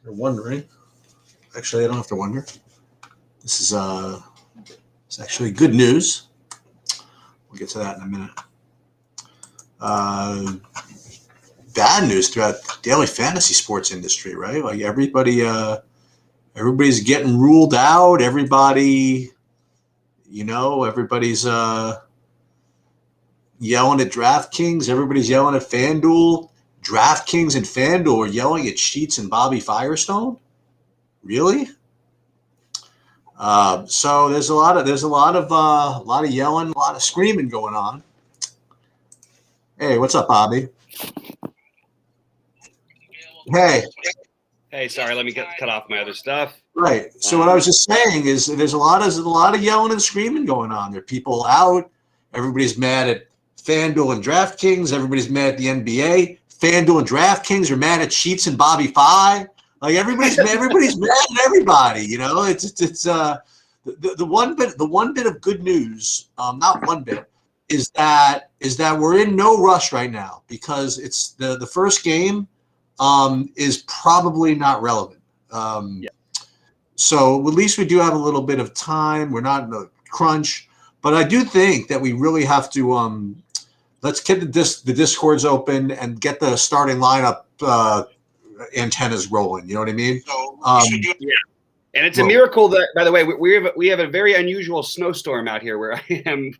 you're wondering, actually, I don't have to wonder. This is it's actually good news. We'll get to that in a minute. Bad news throughout the daily fantasy sports industry, right? Like everybody's getting ruled out. Everybody's yelling at DraftKings. Everybody's yelling at FanDuel. DraftKings and FanDuel are yelling at Sheets and Bobby Firestone. Really? So there's a lot of yelling, a lot of screaming going on. Hey, what's up, Bobby? Hey. Hey, sorry, let me cut off my other stuff. Right. So what I was just saying is there's a lot of yelling and screaming going on. There are people out. Everybody's mad at FanDuel and DraftKings. Everybody's mad at the NBA. FanDuel and DraftKings are mad at Sheets and Bobby Fi. Like everybody's mad at everybody. You know, it's the one bit of good news. Not one bit. Is that we're in no rush right now because it's the first game is probably not relevant. So at least we do have a little bit of time. We're not in a crunch, but I do think that we really have to let's get the Discords open and get the starting lineup antennas rolling. You know what I mean? So yeah. And it's a miracle that, by the way, we have a very unusual snowstorm out here where I am.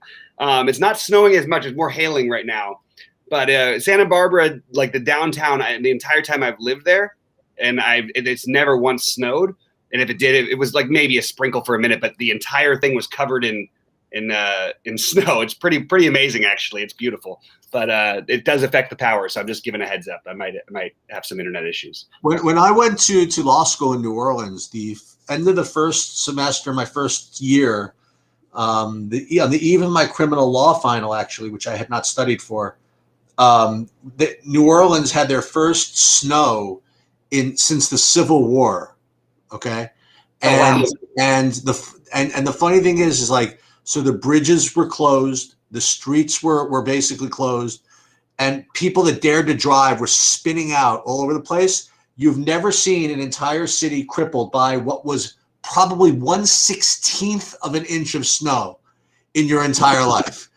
It's not snowing as much; it's more hailing right now. But Santa Barbara, like the downtown, the entire time I've lived there, and it's never once snowed. And if it did, it was like maybe a sprinkle for a minute, but the entire thing was covered in snow. It's pretty amazing, actually. It's beautiful, but it does affect the power. So I'm just giving a heads up. I might have some internet issues. When I went to law school in New Orleans, the end of the first semester, my first year, the eve of my criminal law final, actually, which I had not studied for. New Orleans had their first snow since the Civil War. Okay. And the funny thing is like, so the bridges were closed, the streets were basically closed, and people that dared to drive were spinning out all over the place. You've never seen an entire city crippled by what was probably 1/16th of an inch of snow in your entire life.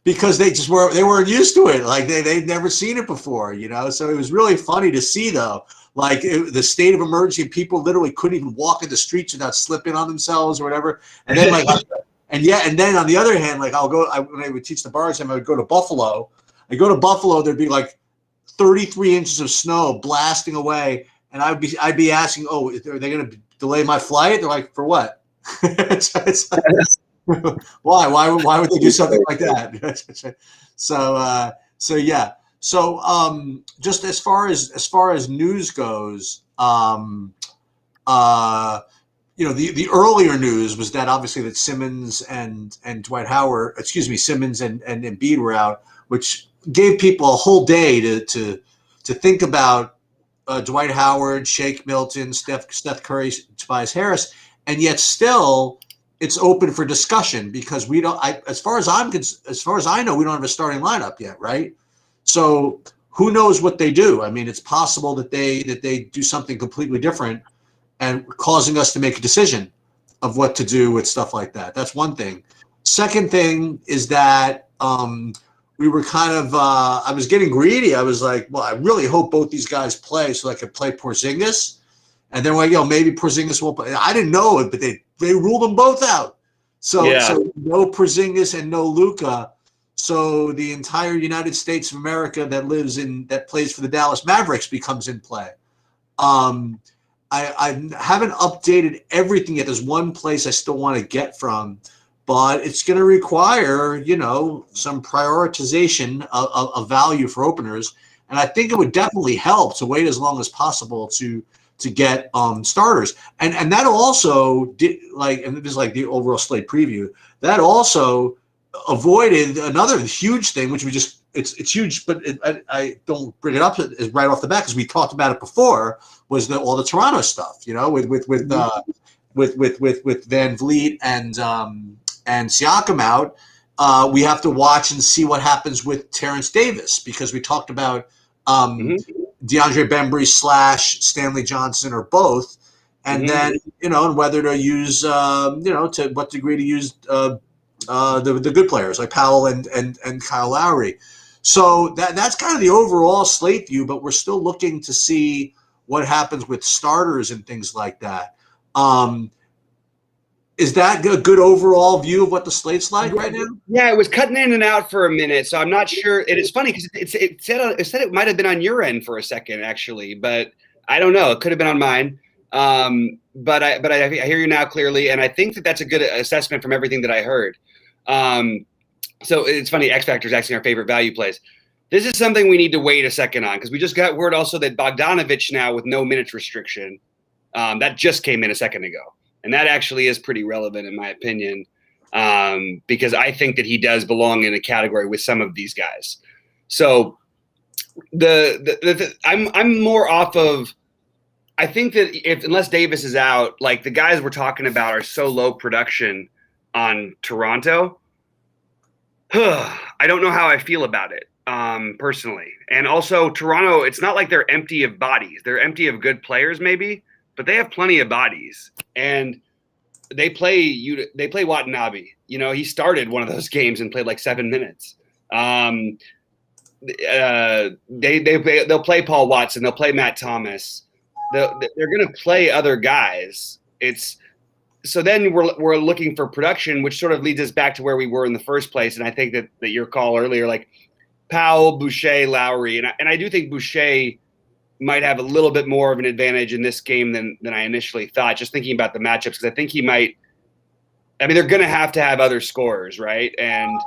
Because they weren't used to it. Like they'd never seen it before, you know? So it was really funny to see though, like the state of emergency, people literally couldn't even walk in the streets without slipping on themselves or whatever. And then and then on the other hand, like when I would teach the bar exam, I would go to Buffalo. I go to Buffalo, there'd be like 33 inches of snow blasting away. And I'd be asking, oh, are they going to delay my flight? They're like, for what? Why would they do something like that? So yeah. So just as far as news goes, the earlier news was that obviously that Simmons and Dwight Howard, Simmons and Embiid were out, which gave people a whole day to think about Dwight Howard, Shake Milton, Steph Curry, Tobias Harris, and yet still it's open for discussion because we don't. As far as I know, we don't have a starting lineup yet, right? So who knows what they do? I mean, it's possible that they do something completely different and causing us to make a decision of what to do with stuff like that. That's one thing. Second thing is that we were kind of I was getting greedy. I was like, well, I really hope both these guys play so I could play Porzingis. And then maybe Porzingis won't play. I didn't know it, but they ruled them both out. So no Porzingis and no Luka. So the entire United States of America that plays for the Dallas Mavericks becomes in play. I haven't updated everything yet. There's one place I still want to get from, but it's going to require, some prioritization of value for openers. And I think it would definitely help to wait as long as possible to get starters. And that also did and this is like the overall slate preview, that also avoided another huge thing, which it's huge, but I don't bring it up right off the bat because we talked about it before, was all the Toronto stuff, with Van Vliet and Siakam out. We have to watch and see what happens with Terrence Davis because we talked about DeAndre Bembry / Stanley Johnson or both, and then and whether to use to what degree to use the good players like Powell and Kyle Lowry. So that's kind of the overall slate view, but we're still looking to see what happens with starters and things like that. Is that a good overall view of what the slate's like right now? Yeah, it was cutting in and out for a minute, so I'm not sure. It is funny because it said it might have been on your end for a second, actually, but I don't know. It could have been on mine. But I hear you now clearly, and I think that's a good assessment from everything that I heard. So it's funny. X Factor is actually our favorite value plays. This is something we need to wait a second on because we just got word also that Bogdanovich now with no minutes restriction. That just came in a second ago. And that actually is pretty relevant in my opinion, because I think that he does belong in a category with some of these guys. So I'm more off of. I think that unless Davis is out, like the guys we're talking about are so low production on Toronto. I don't know how I feel about it personally. And also Toronto, it's not like they're empty of bodies. They're empty of good players maybe, but they have plenty of bodies. And they play Watanabe. He started one of those games and played like 7 minutes. They'll play Paul Watson. They'll play Matt Thomas. They're going to play other guys. So then we're looking for production, which sort of leads us back to where we were in the first place. And I think that your call earlier, like Powell, Boucher, Lowry, and I do think Boucher might have a little bit more of an advantage in this game than I initially thought, just thinking about the matchups, because I think he might – I mean, they're going to have other scorers, right? And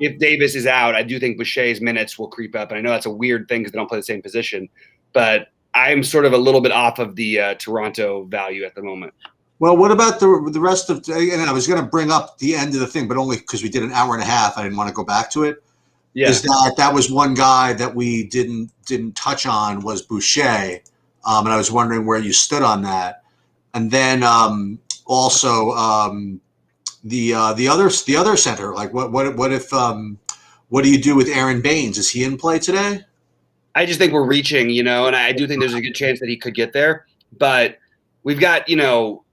if Davis is out, I do think Boucher's minutes will creep up. And I know that's a weird thing because they don't play the same position. But I'm sort of a little bit off of the Toronto value at the moment. Well, what about the rest of – and I was going to bring up the end of the thing, but only because we did an hour and a half. I didn't want to go back to it. Yeah. Is that was one guy that we didn't touch on was Boucher, and I was wondering where you stood on that. And then also the other center, like what if what do you do with Aaron Baines? Is he in play today? I just think we're reaching, and I do think there's a good chance that he could get there, but we've got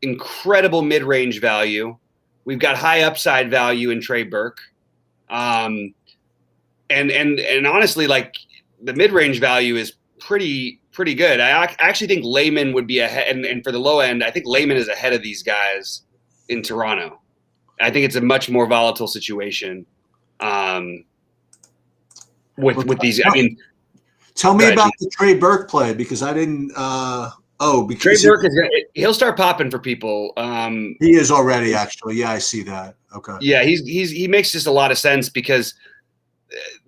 incredible mid-range value. We've got high upside value in Trey Burke. And honestly, like the mid-range value is pretty good. I actually think Layman would be ahead, and for the low end, I think Layman is ahead of these guys in Toronto. I think it's a much more volatile situation with these. I mean, tell me about the Trey Burke play because I didn't. Because Trey Burke he'll start popping for people. He is already actually. Yeah, I see that. Okay. Yeah, he makes just a lot of sense because.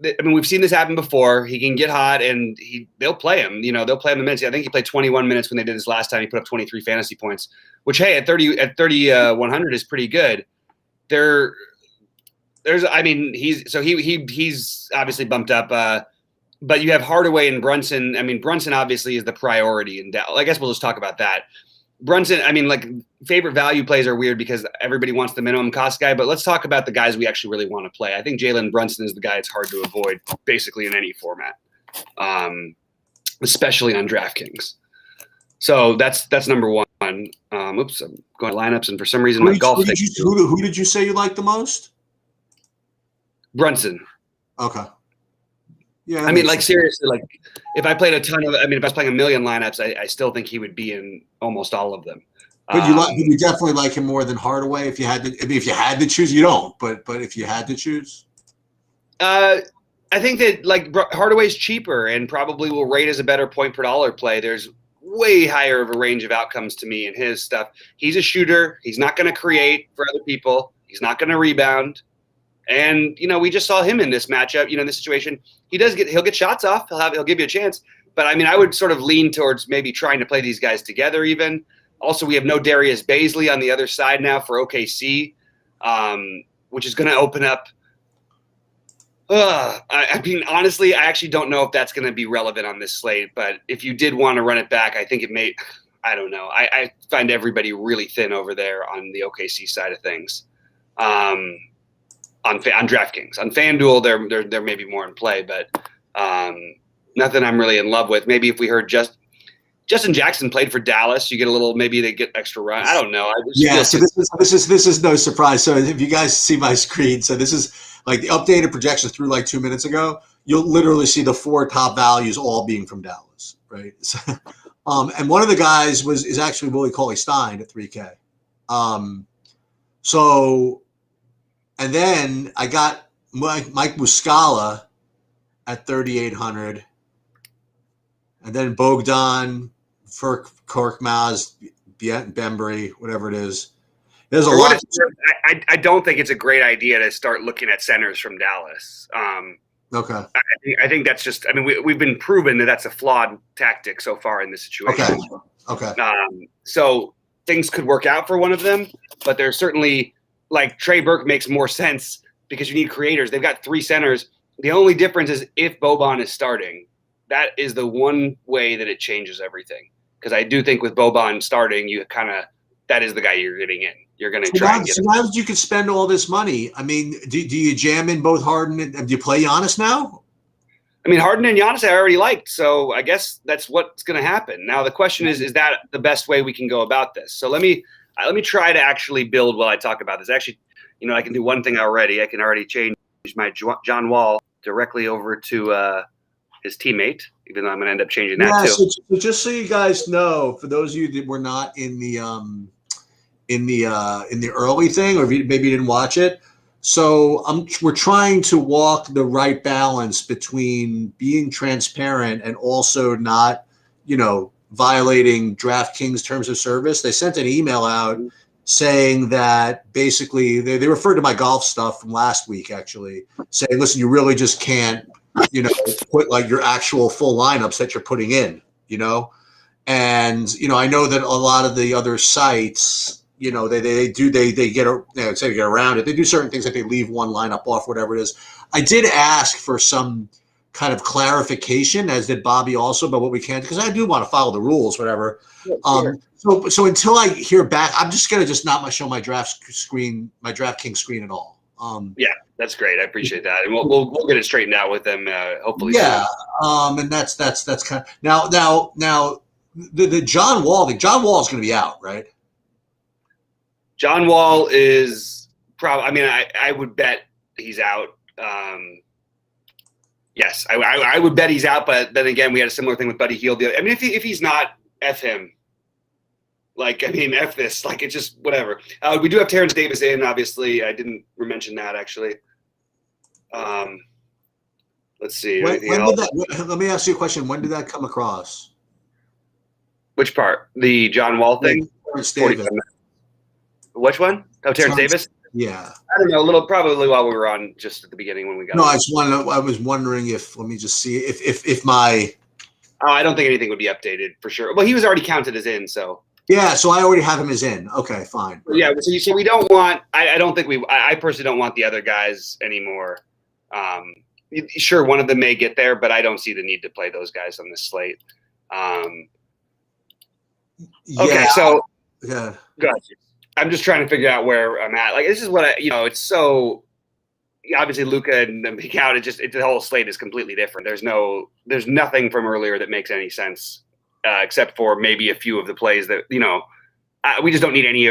I mean, we've seen this happen before. He can get hot, and they'll play him. They'll play him the minutes. I think he played 21 minutes when they did this last time. He put up 23 fantasy points, which hey, at 3,100 is pretty good. I mean, he's obviously bumped up. But you have Hardaway and Brunson. I mean, Brunson obviously is the priority in Dallas. I guess we'll just talk about that. Brunson, I mean, like favorite value plays are weird because everybody wants the minimum cost guy, but let's talk about the guys we actually really want to play. I think Jalen Brunson is the guy it's hard to avoid basically in any format, especially on DraftKings. So that's number one. Oops, I'm going to lineups, and for some reason my golf. Who did you say you liked the most? Brunson. Okay. Yeah, I mean, like seriously, like if I played if I was playing a million lineups, I still think he would be in almost all of them. But you definitely like him more than Hardaway if you had to. I mean, if you had to choose, you don't. But if you had to choose, I think that like Hardaway's cheaper and probably will rate as a better point per dollar play. There's way higher of a range of outcomes to me in his stuff. He's a shooter. He's not going to create for other people. He's not going to rebound. And, we just saw him in this matchup, in this situation. He'll get shots off. He'll give you a chance. But I mean, I would sort of lean towards maybe trying to play these guys together even. Also, we have no Darius Baisley on the other side now for OKC, which is going to open up. I mean, honestly, I actually don't know if that's going to be relevant on this slate. But if you did want to run it back, I think it may. I don't know. I find everybody really thin over there on the OKC side of things. On DraftKings. On FanDuel, they're maybe more in play, but nothing I'm really in love with. Maybe if we heard Justin Jackson played for Dallas, you get a little, maybe they get extra run. I don't know. So this is no surprise. So if you guys see my screen, so this is like the updated projections through like 2 minutes ago. You'll literally see the 4 top values all being from Dallas, right? So, and one of the guys is actually Willie Cauley-Stein at 3K. So, and then I got Mike Muscala at 3,800, and then Bogdan, Korkmaz, Bembry, whatever it is. There's a lot. I don't think it's a great idea to start looking at centers from Dallas. Okay. I think that's just. I mean, we've been proven that that's a flawed tactic so far in this situation. Okay. So things could work out for one of them, but there's certainly like Trey Burke makes more sense because you need creators. They've got 3 centers. The only difference is if Boban is starting. That is the one way that it changes everything. Because I do think with Boban starting, that is the guy you're getting in. You're going to try and get him. So now you could spend all this money. I mean, do you jam in both Harden and do you play Giannis now? I mean, Harden and Giannis I already liked, so I guess that's what's going to happen. Now the question is that the best way we can go about this? So let me try to actually build while I talk about this. Actually, I can do one thing already. I can already change my John Wall directly over to his teammate, even though I'm going to end up changing that too. So just so you guys know, for those of you that were not in the early thing, or if maybe you didn't watch it, so we're trying to walk the right balance between being transparent and also not, violating DraftKings terms of service. They sent an email out saying that basically they referred to my golf stuff from last week, actually, saying, listen, you really just can't, put like your actual full lineups that you're putting in, and, I know that a lot of the other sites, they get around it. They do certain things, like they leave one lineup off, whatever it is. I did ask for some kind of clarification, as did Bobby also, about what we can, because I do want to follow the rules, whatever. Yeah, sure. So until I hear back, I'm just going to just not show my DraftKings screen at all. Yeah, that's great. I appreciate that, and we'll get it straightened out with them hopefully. Yeah, soon. And that's kind of now the John Wall thing. John Wall is going to be out, right? John Wall is probably. I mean, I would bet he's out. Yes, I would bet he's out. But then again, we had a similar thing with Buddy Hield. I mean, if he's not, F him. Like, I mean, F this. Like, it's just whatever. We do have Terrence Davis in, obviously. I didn't mention that, actually. Let's see. Let me ask you a question. When did that come across? Which part? The John Wall thing? Terrence Davis. Which one? Oh, Terrence Davis? Yeah. I don't know. Probably while we were on just at the beginning when we got. No, I was wondering if. Let me just see if my. Oh, I don't think anything would be updated for sure. Well, he was already counted as in, so. Yeah, so I already have him as in. Okay, fine. Yeah, so we don't want. I don't think I personally don't want the other guys anymore. Sure, one of them may get there, but I don't see the need to play those guys on this slate. Okay, so yeah, gotcha. I'm just trying to figure out where I'm at. Like, this is what it's so obviously Luka and Miguel. The whole slate is completely different. There's nothing from earlier that makes any sense, except for maybe a few of the plays that we just don't need any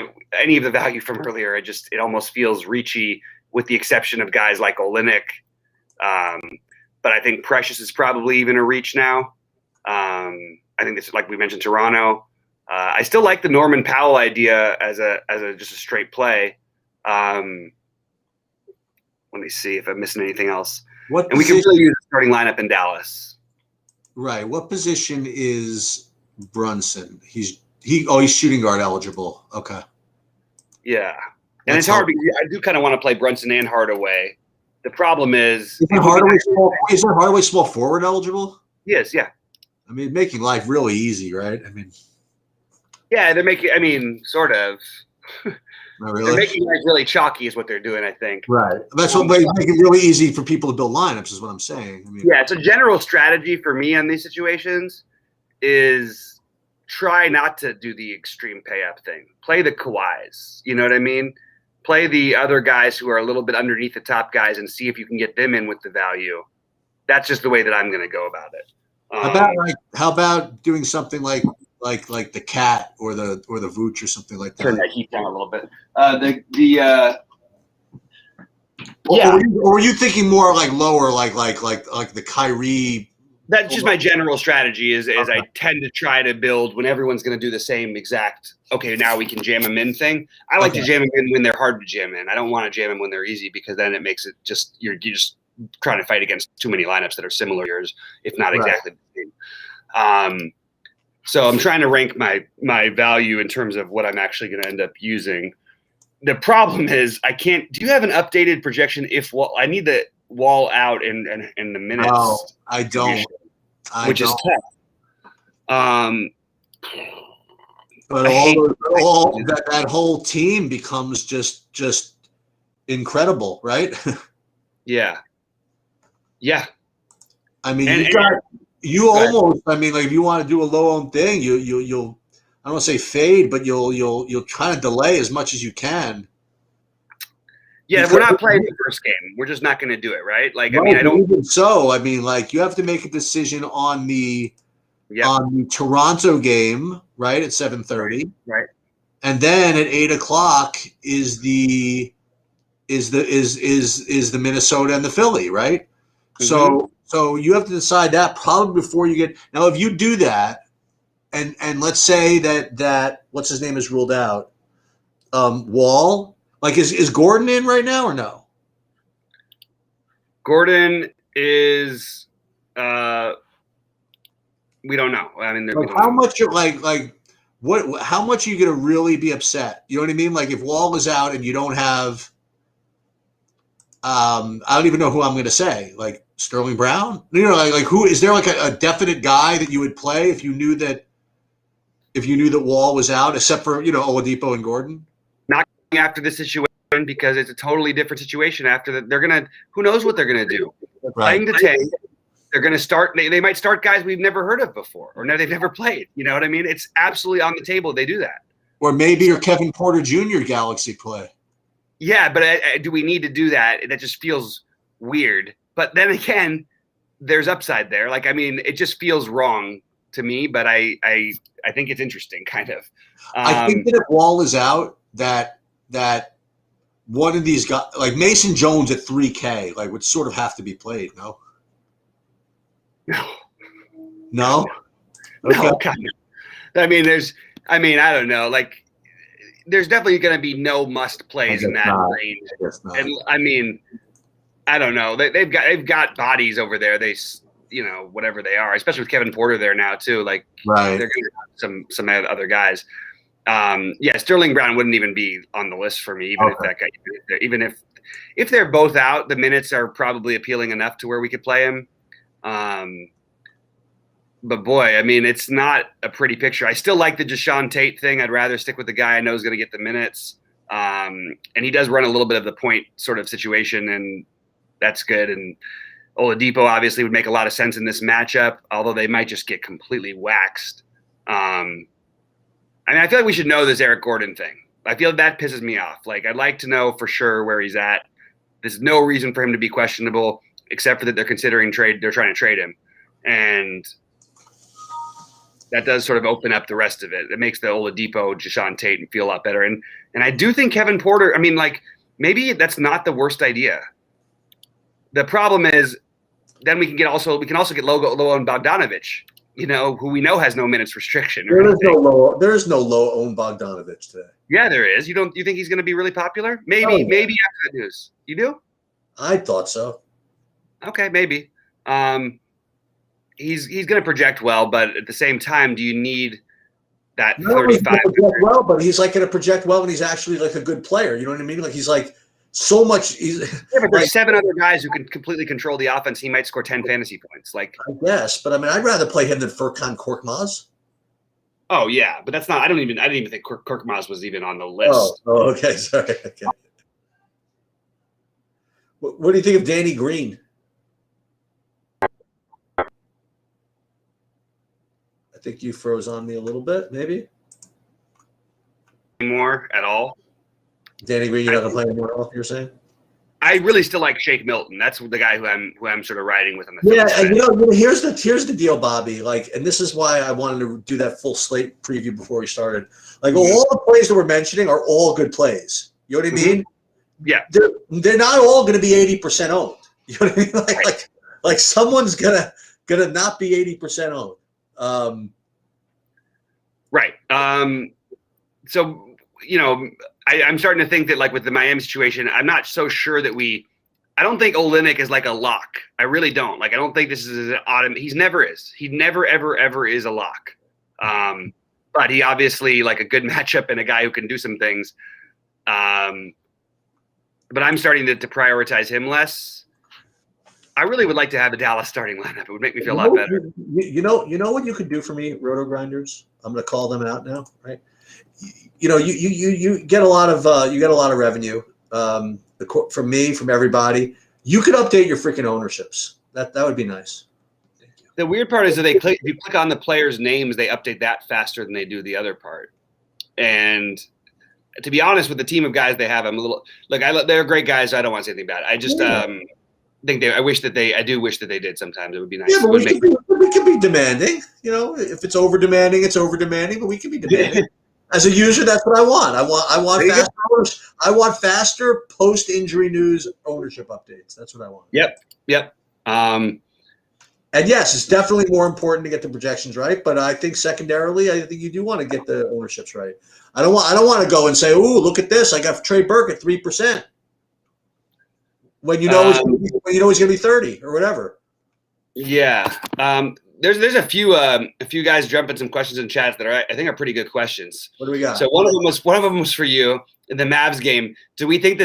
of the value from earlier. It almost feels reachy, with the exception of guys like Olynyk. But I think Precious is probably even a reach now. I think this is, like we mentioned, Toronto. I still like the Norman Powell idea as just a straight play. Let me see if I'm missing anything else. We can really use a starting lineup in Dallas. Right. What position is Brunson? He's shooting guard eligible. Okay. Yeah. And it's hard because I do kind of want to play Brunson and Hardaway. The problem is Hardaway small forward eligible? Yes, yeah. I mean, making life really easy, right? I mean, yeah, they're making. I mean, sort of. Not really. They're making life really chalky, is what they're doing, I think. Right. That's what makes it really easy for people to build lineups, is what I'm saying. I mean, yeah, it's a general strategy for me on these situations is try not to do the extreme pay up thing. Play the Kawhis. You know what I mean? Play the other guys who are a little bit underneath the top guys and see if you can get them in with the value. That's just the way that I'm going to go about it. How about doing something like the cat or the Vooch or something like that? Turn that heat down a little bit. Or were you thinking more like lower, like the Kyrie? That's just my general strategy. Is I tend to try to build when everyone's going to do the same exact. Okay, now we can jam them in thing. I like to jam them in when they're hard to jam in. I don't want to jam them when they're easy because then it makes it just you're just trying to fight against too many lineups that are similar to yours, if not exactly the same. So I'm trying to rank my value in terms of what I'm actually going to end up using. The problem is I can't. Do you have an updated projection? I need the Wall out in the minutes. No, I don't. Which is tough. But that whole team becomes just incredible, right? Yeah. I mean, I mean, like if you want to do a low-owned thing, you'll I don't want to say fade, but you'll try to delay as much as you can. Yeah, because we're not playing the first game. We're just not going to do it, right? Like, I mean, I don't. Even so, I mean, like you have to make a decision on the Toronto game, right, at 7:30, right, and then at 8:00 is the Minnesota and the Philly, right? Mm-hmm. So you have to decide that probably before you get. Now, if you do that, and let's say that what's his name is ruled out, Wall. Like, is Gordon in right now or no? Gordon is we don't know. I mean, how much are how much are you gonna really be upset? You know what I mean? Like if Wall is out and you don't have I don't even know who I'm gonna say. Like Sterling Brown? You know, like who is there like a definite guy that you would play if you knew that Wall was out, except for, Oladipo and Gordon? Not after the situation, because it's a totally different situation after that. They're gonna, who knows what they're gonna do? Right. Playing the tank, they're gonna start. They might start guys we've never heard of before, or they've never played. You know what I mean? It's absolutely on the table. They do that. Or maybe your Kevin Porter Jr. Galaxy play. Yeah, but do we need to do that? That just feels weird. But then again, there's upside there. Like, I mean, it just feels wrong to me. But I think it's interesting, kind of. I think that if Wall is out, that one of these guys, like Mason Jones at 3K, like would sort of have to be played. No. No. Okay. No, kind of. I mean, I don't know. Like, there's definitely going to be no must plays in that range. And I mean, I don't know. They've got bodies over there. They, whatever they are, especially with Kevin Porter there now too. Like, right. They're going to have some other guys. Sterling Brown wouldn't even be on the list for me, even if that guy, even if they're both out, the minutes are probably appealing enough to where we could play him. But boy, I mean, it's not a pretty picture. I still like the Jae'Sean Tate thing. I'd rather stick with the guy I know is going to get the minutes. And he does run a little bit of the point sort of situation, and that's good. And Oladipo obviously would make a lot of sense in this matchup, although they might just get completely waxed. I mean, I feel like we should know this Eric Gordon thing. I feel that pisses me off. Like, I'd like to know for sure where he's at. There's no reason for him to be questionable, except for that they're considering trade. They're trying to trade him. And that does sort of open up the rest of it. It makes the Oladipo, Jae'Sean Tate feel a lot better. And I do think Kevin Porter, I mean, like, maybe that's not the worst idea. The problem is then we can also get Low-owned Bogdanovic, who we know has no minutes restriction. There is no low-owned Bogdanovic today. Yeah, there is. You think he's going to be really popular? Maybe after that news. You do? I thought so. Okay, maybe. He's going to project well, but at the same time, do you need that 35? Well, but he's like going to project well when he's actually like a good player. You know what I mean? Like he's like so much. Yeah, but there's 7 other guys who can completely control the offense. He might score 10 fantasy points. Like, I guess, but I mean, I'd rather play him than Furkan Korkmaz. Oh yeah, but that's not. I didn't even think Korkmaz was even on the list. Oh, okay, sorry. Okay. What do you think of Danny Green? I think you froze on me a little bit, maybe. More at all? Danny Green, you're not going to play anymore at all, you're saying? I really still like Shake Milton. That's the guy who I'm sort of riding with on the Yeah, Phillies and side. here's the deal, Bobby. Like, and this is why I wanted to do that full slate preview before we started. Like, Mhm. all the plays that we're mentioning are all good plays. You know what I mean? Yeah. They're not all going to be 80% owned. You know what I mean? Like someone's gonna not be 80% owned. Right. So, I'm starting to think that, like, with the Miami situation, I'm not so sure that I don't think Olynyk is like a lock. I really don't. Like, I don't think this is an He never is. He never, ever, ever is a lock. But he obviously, like, a good matchup and a guy who can do some things. But I'm starting to prioritize him less. I really would like to have a Dallas starting lineup. It would make me feel a lot better. You know what you could do for me, Roto Grinders? I'm going to call them out now, right? You get a lot of revenue from me, from everybody. You could update your freaking ownerships. That would be nice. Thank you. The weird part is that if you click on the players' names, they update that faster than they do the other part. And to be honest, with the team of guys they have, I'm a little they're great guys. So I don't want to say anything bad. I just I wish that I do wish that they did sometimes. It would be nice. Yeah, but we can be demanding. If it's over demanding, it's over demanding. But we can be demanding. As a user, that's what I want. I want faster post-injury news ownership updates. That's what I want. Yep. And yes, it's definitely more important to get the projections right. But I think secondarily, I think you do want to get the ownerships right. I don't want to go and say, "Ooh, look at this! I got Trey Burke at 3%." When he's going to be 30 or whatever. Yeah. There's a few guys jumping some questions in chats that I think are pretty good questions. What do we got? So one of them was for you in the Mavs game. Do we think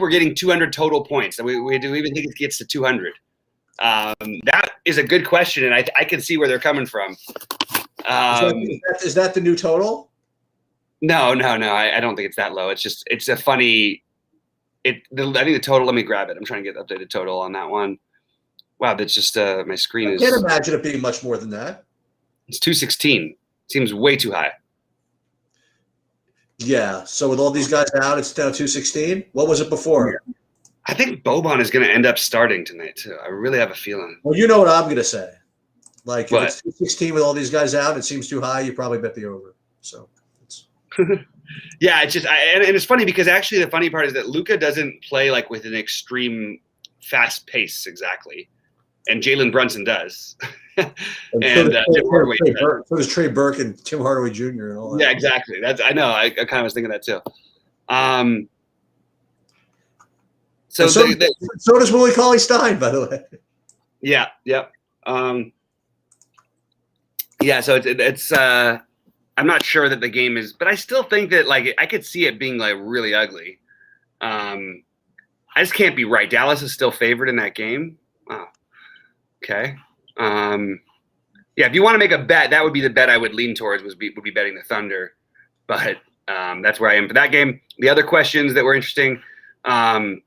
we're getting 200 total points? Do we even think it gets to 200? That is a good question, and I can see where they're coming from. Is that the new total? No. I don't think it's that low. It's a funny. I think the total. Let me grab it. I'm trying to get the updated total on that one. Wow, that's just my screen is. I can't imagine it being much more than that. It's 216. Seems way too high. Yeah. So with all these guys out, it's down 216. What was it before? I think Boban is going to end up starting tonight too. I really have a feeling. Well, you know what I'm going to say. Like, what? If it's 216 with all these guys out, it seems too high. You probably bet the over. So. Yeah, it's just and it's funny because actually the funny part is that Luka doesn't play like with an extreme fast pace exactly, and Jalen Brunson does. So does Trey Burke and Tim Hardaway Jr. and all that. Yeah, exactly. I know. I kind of was thinking that too. So does Willie Cauley-Stein, by the way. Yeah. Yeah. So it's I'm not sure that the game is, but I still think that like I could see it being like really ugly. I just can't be right. Dallas is still favored in that game. Oh, okay. Yeah, if you want to make a bet, that would be the bet I would lean towards would be betting the Thunder. But that's where I am for that game. The other questions that were interesting. Let's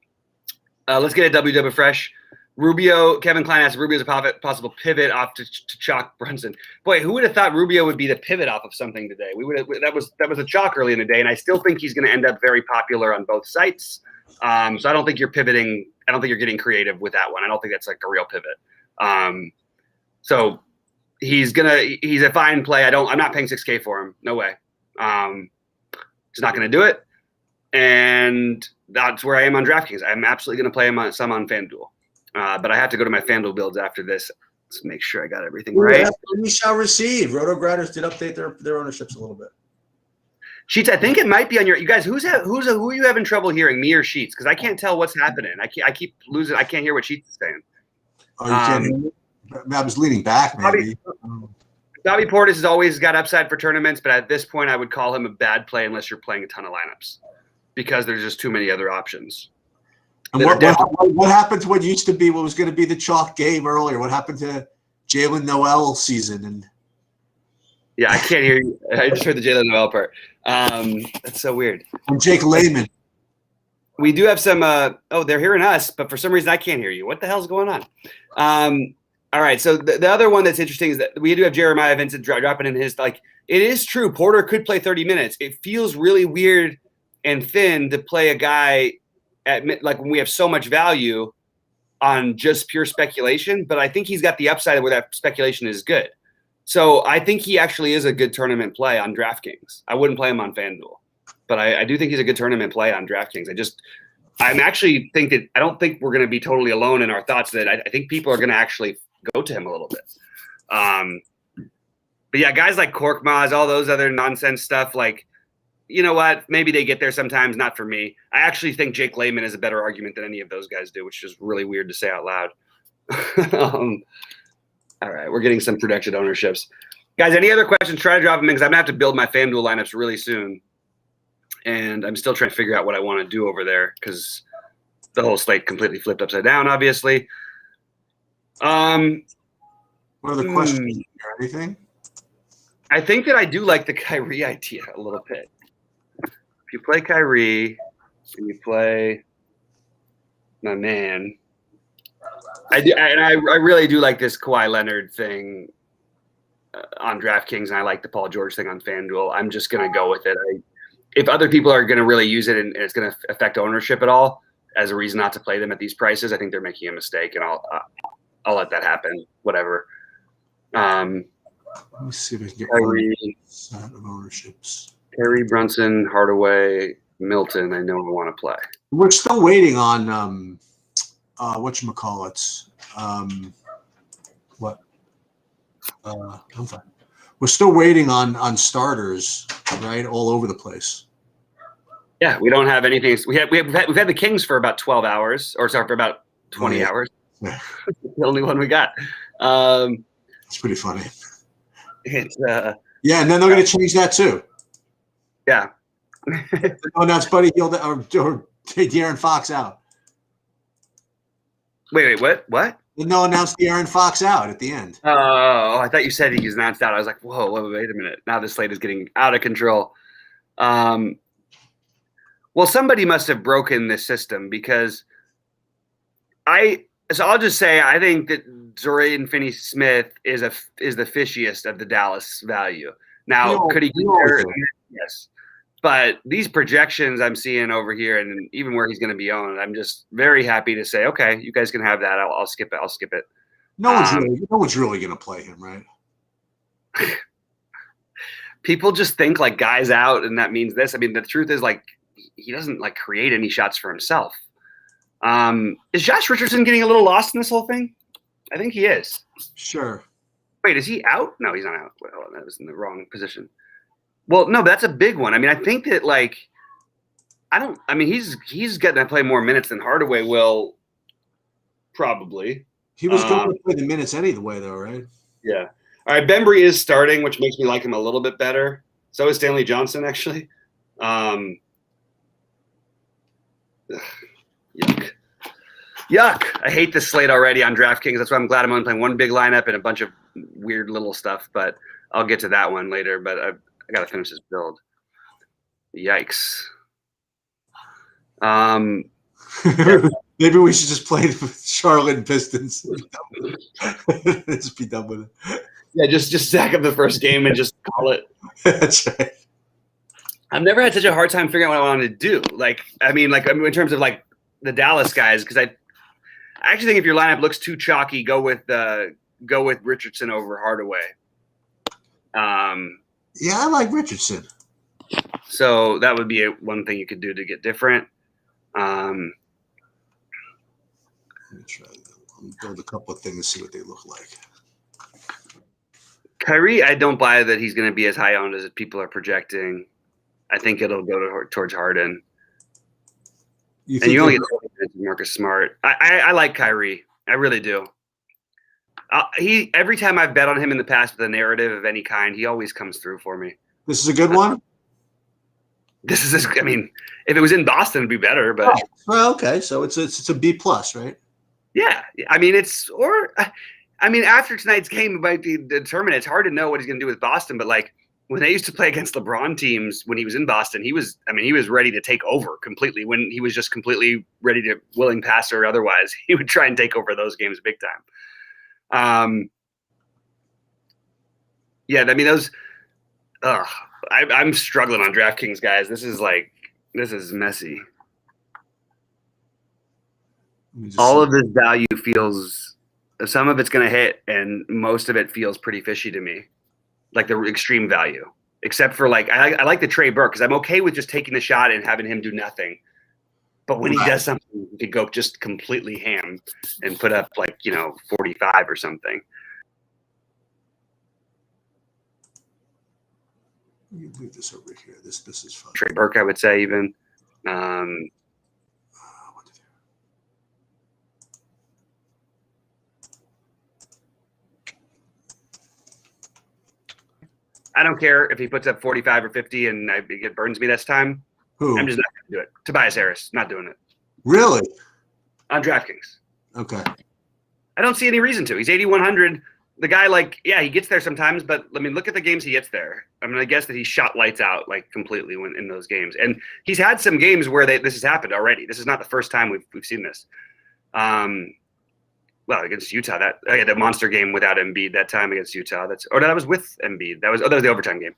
get a WW Fresh. Kevin Klein asked, Rubio's a possible pivot off to chalk Brunson. Boy, who would have thought Rubio would be the pivot off of something today? That was a chalk early in the day, and I still think he's going to end up very popular on both sites. So I don't think you're pivoting. I don't think you're getting creative with that one. I don't think that's like a real pivot. So he's a fine play. I'm not paying $6K for him. No way. He's not going to do it. And that's where I am on DraftKings. I'm absolutely going to play him on FanDuel. But I have to go to my FanDuel builds after this to make sure I got everything right. We shall receive. Roto Grinders did update their ownerships a little bit. Sheets, I think it might be on you guys. Who are you having trouble hearing, me or Sheets? Because I can't tell what's happening. I keep losing. I can't hear what Sheets is saying. Oh, you can't hear me? I was leaning back, maybe. Bobby Portis has always got upside for tournaments, but at this point, I would call him a bad play unless you're playing a ton of lineups because there's just too many other options. And what happened to what used to be what was going to be the chalk game earlier? What happened to Jalen Noel season? And yeah, I can't hear you. I just heard the Jalen Noel part. That's so weird. And Jake Layman. We do have some. They're hearing us, but for some reason I can't hear you. What the hell's going on? All right. So the other one that's interesting is that we do have Jeremiah Vincent dropping in his like. It is true. Porter could play 30 minutes. It feels really weird and thin to play a guy like when we have so much value on just pure speculation, but I think he's got the upside where that speculation is good. So I think he actually is a good tournament play on DraftKings. I wouldn't play him on FanDuel, but I do think he's a good tournament play on DraftKings. I don't think we're going to be totally alone in our thoughts that I think people are going to actually go to him a little bit. But yeah, guys like Korkmaz, all those other nonsense stuff, like, you know what? Maybe they get there sometimes, not for me. I actually think Jake Layman is a better argument than any of those guys do, which is really weird to say out loud. All right, we're getting some projected ownerships. Guys, any other questions? Try to drop them in because I'm going to have to build my FanDuel lineups really soon. And I'm still trying to figure out what I want to do over there because the whole slate completely flipped upside down, obviously. What are the questions? Anything? I think that I do like the Kyrie idea a little bit. If you play Kyrie and you play my man, I really do like this Kawhi Leonard thing on DraftKings, and I like the Paul George thing on FanDuel. I'm just going to go with it. If other people are going to really use it and it's going to affect ownership at all as a reason not to play them at these prices, I think they're making a mistake, and I'll let that happen. Whatever. Let me see if I can get Kyrie, set of ownerships. Kyrie, Brunson, Hardaway, Milton. I know I want to play. We're still waiting on whatchamacallit. I'm fine. We're still waiting on starters, right? All over the place. Yeah, we don't have anything. We've had the Kings for about 12 hours, or sorry, for about 20 hours. Yeah. The only one we got. It's pretty funny. It's yeah, and then they're going to change that too. Yeah. Oh, now it's Buddy Hield or De'Aaron Fox out. Wait, what? No, announced De'Aaron Fox out at the end. Oh, I thought you said he was announced out. I was like, whoa, wait a minute. Now this slate is getting out of control. Well, somebody must have broken this system because so I'll just say I think that Dorian Finney-Smith is the fishiest of the Dallas value. Now, could he get there? Yes. But these projections I'm seeing over here and even where he's going to be owned, I'm just very happy to say, okay, you guys can have that. I'll skip it. No one's really going to play him, right? People just think like guy's out and that means this. I mean, the truth is like he doesn't like create any shots for himself. Is Josh Richardson getting a little lost in this whole thing? I think he is. Sure. Wait, is he out? No, he's not out. Well, that was in the wrong position. Well, no, but that's a big one. I mean, I think that like, he's getting to play more minutes than Hardaway will, probably. He was going to play the minutes anyway, though, right? Yeah. All right, Bembry is starting, which makes me like him a little bit better. So is Stanley Johnson, actually. Yuck. I hate this slate already on DraftKings. That's why I'm glad I'm only playing one big lineup and a bunch of weird little stuff, but I'll get to that one later. But I got to finish this build. Yikes. Maybe we should just play the Charlotte and Pistons. Just be done with it. Yeah, just stack up the first game and just call it. That's right. I've never had such a hard time figuring out what I wanted to do. In terms of like the Dallas guys, because I actually think if your lineup looks too chalky, go with Richardson over Hardaway. Yeah, I like Richardson. So that would be one thing you could do to get different. Let me try that. I'll build a couple of things, see what they look like. Kyrie, I don't buy that he's going to be as high owned as people are projecting. I think it'll go towards Harden. You only get Marcus Smart. I like Kyrie. I really do. Every time I've bet on him in the past with a narrative of any kind, he always comes through for me. This is a good one? If it was in Boston, it'd be better. But well, okay, so it's a B plus, right? Yeah, after tonight's game, it might be determined. It's hard to know what he's going to do with Boston, but like when they used to play against LeBron teams, when he was in Boston, he was ready to take over completely. When he was just completely ready to willing passer or otherwise, he would try and take over those games big time. I'm struggling on DraftKings, guys. This is messy. All of this value feels, some of it's going to hit, and most of it feels pretty fishy to me, like the extreme value. Except for like, I like the Trey Burke because I'm okay with just taking the shot and having him do nothing. But when he does something, he could go just completely ham and put up like 45 or something. You leave this over here. This is fun. Trey Burke, I would say even. I don't care if he puts up 45 or 50 and it burns me this time. Who? I'm just not going to do it. Tobias Harris, not doing it. Really? On DraftKings. Okay. I don't see any reason to. He's 8,100. The guy, he gets there sometimes, but I mean, look at the games he gets there. I'm going to guess that he shot lights out completely in those games. And he's had some games where this has happened already. This is not the first time we've seen this. Well, against Utah, the monster game without Embiid that time against Utah. That was with Embiid. That was the overtime game.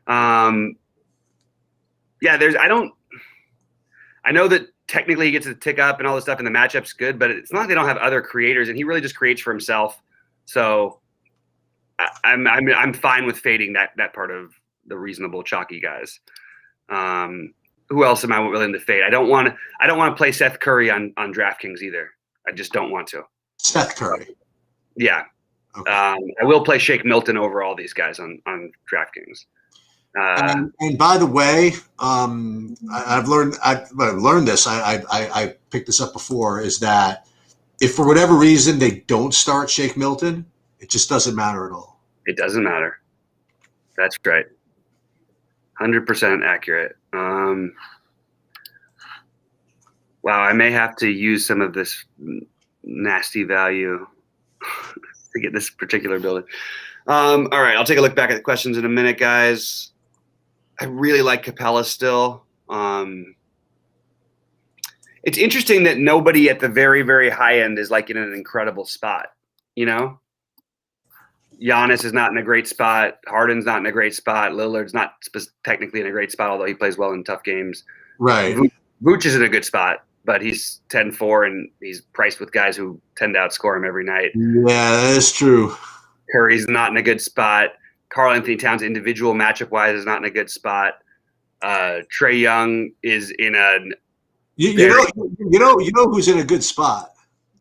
I know that technically he gets to tick up and all this stuff, and the matchup's good, but it's not like they don't have other creators, and he really just creates for himself. So I'm fine with fading that part of the reasonable chalky guys. Who else am I willing to fade? I don't want to play Seth Curry on DraftKings either. I just don't want to. Seth Curry. Yeah. Okay. I will play Shake Milton over all these guys on DraftKings. And by the way, I've learned this. I picked this up before. Is that if for whatever reason they don't start Shake Milton, it just doesn't matter at all. It doesn't matter. That's right. 100% accurate. Wow, I may have to use some of this nasty value to get this particular building. All right, I'll take a look back at the questions in a minute, guys. I really like Capella still. It's interesting that nobody at the very, very high end is in an incredible spot. Giannis is not in a great spot. Harden's not in a great spot. Lillard's not technically in a great spot, although he plays well in tough games. Right. Vooch is in a good spot, but he's 10-4 and he's priced with guys who tend to outscore him every night. Yeah, that is true. Curry's not in a good spot. Karl Anthony Towns, individual matchup wise, is not in a good spot. Trae Young is in a. You know who's in a good spot?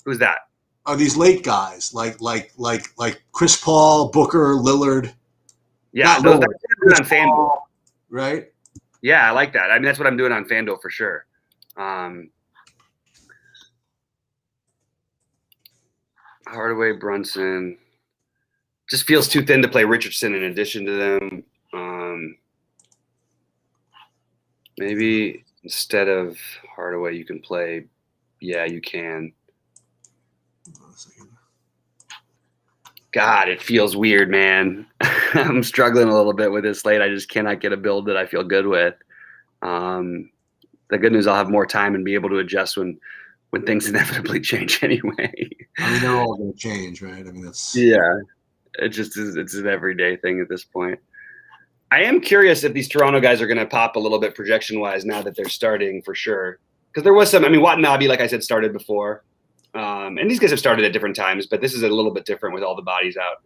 Who's that? Are these late guys like Chris Paul, Booker, Lillard? Yeah, those guys are on FanDuel, right? Yeah, I like that. I mean, that's what I'm doing on FanDuel for sure. Hardaway, Brunson. Just feels too thin to play Richardson in addition to them. Maybe instead of Hardaway, you can play. Yeah, you can. God, it feels weird, man. I'm struggling a little bit with this slate. I just cannot get a build that I feel good with. The good news, I'll have more time and be able to adjust when things inevitably change anyway. I mean, they're all going to change, right? I mean, that's yeah. It just is. It's an everyday thing at this point. I am curious if these Toronto guys are going to pop a little bit projection-wise now that they're starting for sure. Because there was some. I mean, Watanabe, like I said, started before. And these guys have started at different times, but this is a little bit different with all the bodies out.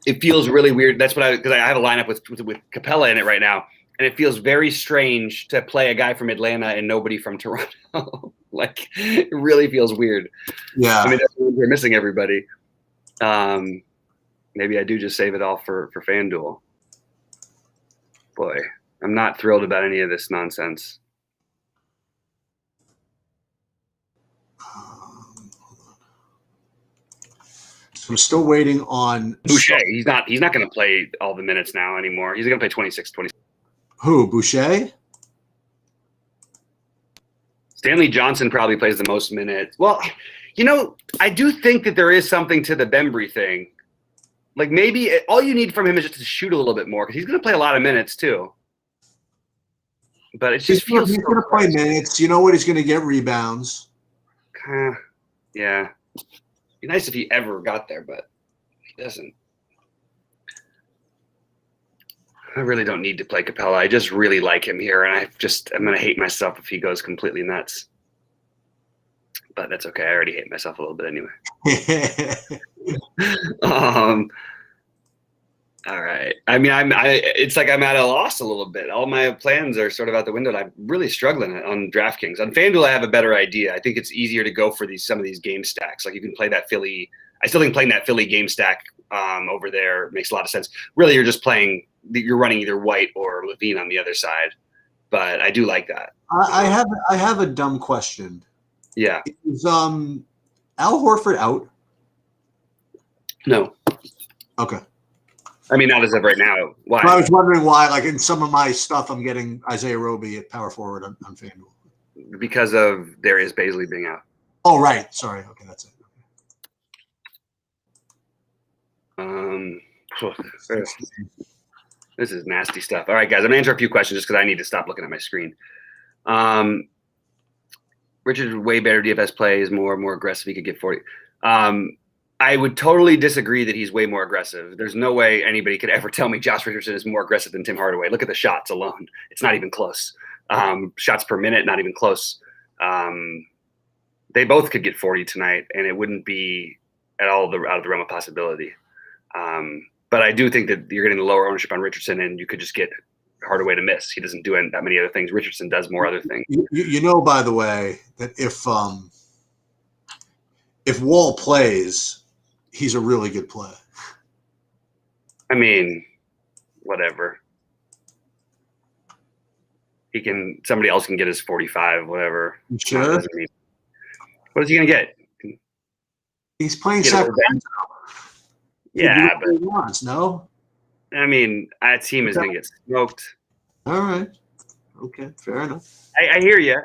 It feels really weird. That's what because I have a lineup with Capella in it right now, and it feels very strange to play a guy from Atlanta and nobody from Toronto. It really feels weird. Yeah. I mean, we're missing everybody. Maybe I do just save it all for FanDuel. Boy, I'm not thrilled about any of this nonsense. So I'm still waiting on Boucher. He's not going to play all the minutes now anymore. He's going to play 26. Who, Boucher? Stanley Johnson probably plays the most minutes. Well, I do think that there is something to the Bembry thing. Maybe all you need from him is just to shoot a little bit more because he's going to play a lot of minutes too. But it just feels he's going to play minutes. You know what? He's going to get rebounds. Yeah. Be nice if he ever got there, but he doesn't. I really don't need to play Capella. I just really like him here, and I'm gonna hate myself if he goes completely nuts. But that's okay. I already hate myself a little bit anyway. All right. I mean, it's like I'm at a loss a little bit. All my plans are sort of out the window, and I'm really struggling on DraftKings. On FanDuel, I have a better idea. I think it's easier to go for some of these game stacks. Like you can play that Philly. I still think playing that Philly game stack over there makes a lot of sense. Really, you're running either White or Levine on the other side. But I do like that. I have a dumb question. Yeah. Is Al Horford out? No. Okay. I mean, not as of right now. Why? I was wondering why, like in some of my stuff, I'm getting Isaiah Roby at power forward on FanDuel. Because of Darius Bazley being out. Oh, right. Sorry. Okay, that's it. This is nasty stuff. All right, guys, I'm gonna answer a few questions just because I need to stop looking at my screen. Richard's way better DFS plays, more aggressive. He could get 40. I would totally disagree that he's way more aggressive. There's no way anybody could ever tell me Josh Richardson is more aggressive than Tim Hardaway. Look at the shots alone. It's not even close. Shots per minute, not even close. They both could get 40 tonight, and it wouldn't be at all out of the realm of possibility. But I do think that you're getting the lower ownership on Richardson, and you could just get Hardaway to miss. He doesn't do that many other things. Richardson does more other things. You know, by the way, that if Wall plays, he's a really good play. I mean, whatever. Somebody else can get his 45, whatever. You sure? What is he going to get? He's playing Sacramento. Yeah, but he wants, no? I mean, that team is going to get smoked. All right. Okay, fair enough. I hear you.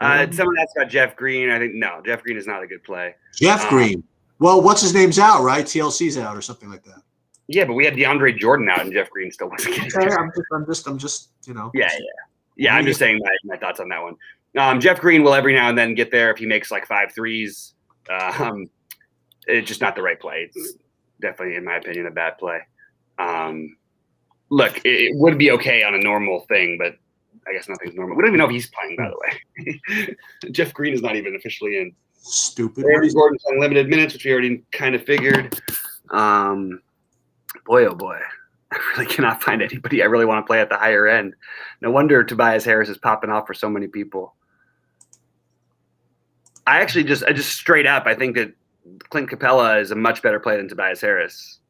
Someone asked about Jeff Green. I think, no, Jeff Green is not a good play. Jeff Green. Well, what's his name's out, right? TLC's out or something like that. Yeah, but we had DeAndre Jordan out, and Jeff Green still wasn't getting it. I'm just, you know. Yeah. I'm just saying my thoughts on that one. Jeff Green will every now and then get there if he makes like 5 threes. It's just not the right play. It's definitely, in my opinion, a bad play. Look, it would be okay on a normal thing, but I guess nothing's normal. We don't even know if he's playing, by the way. Jeff Green is not even officially in. Stupid. Gordon's on limited minutes, which we already kind of figured. Boy, oh boy. I really cannot find anybody I really want to play at the higher end. No wonder Tobias Harris is popping off for so many people. I just straight up, I think that Clint Capella is a much better play than Tobias Harris,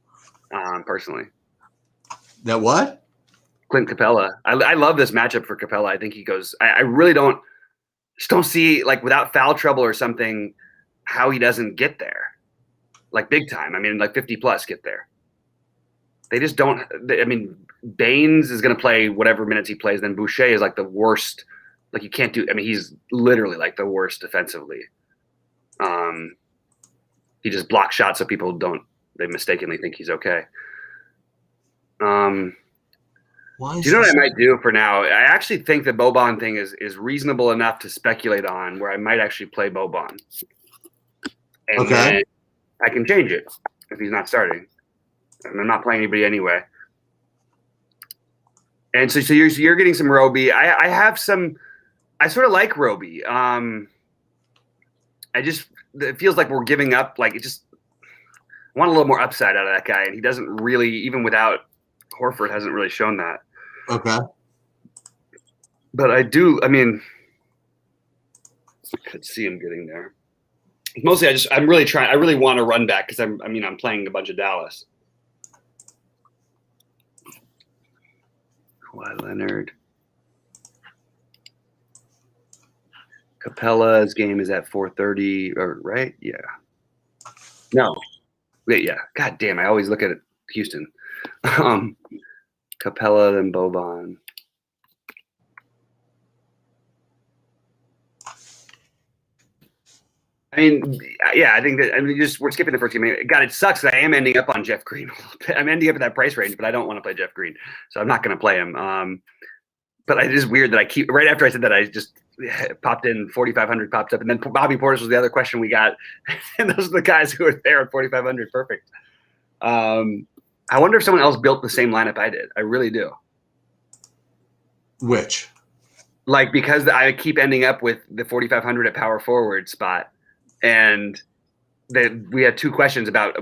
personally. That what? Clint Capella. I love this matchup for Capella. I think he goes – I really don't see, like, without foul trouble or something, how he doesn't get there. Like, big time. I mean, like, 50-plus get there. They just don't – I mean, Baines is going to play whatever minutes he plays. Then Boucher is, like, the worst. Like, you can't do – I mean, he's literally, like, the worst defensively. He just blocks shots so people they mistakenly think he's okay. Do you know what I might do for now? I actually think the Boban thing is reasonable enough to speculate on, where I might actually play Boban. And then I can change it if he's not starting. And I'm not playing anybody anyway. And so you're getting some Roby. I have some – I sort of like Roby. It feels like we're giving up. Like, I want a little more upside out of that guy. And he doesn't really, even without Horford, hasn't really shown that. Okay. But I could see him getting there. Mostly I really want to run back because I'm playing a bunch of Dallas. Kawhi Leonard. Capella's game is at 4:30, right? Yeah. No. Wait, yeah. God damn, I always look at Houston. Capella, then Boban. I mean, yeah, I think that we're skipping the first game. God, it sucks that I am ending up on Jeff Green. I'm ending up at that price range, but I don't want to play Jeff Green, so I'm not going to play him. But it is weird that I keep right after I said that I just popped in 4,500 popped up, and then Bobby Portis was the other question we got, and those are the guys who are there at 4,500. Perfect. I wonder if someone else built the same lineup I did. I really do. Which? Like, because I keep ending up with the 4,500 at power forward spot, and we had 2 questions about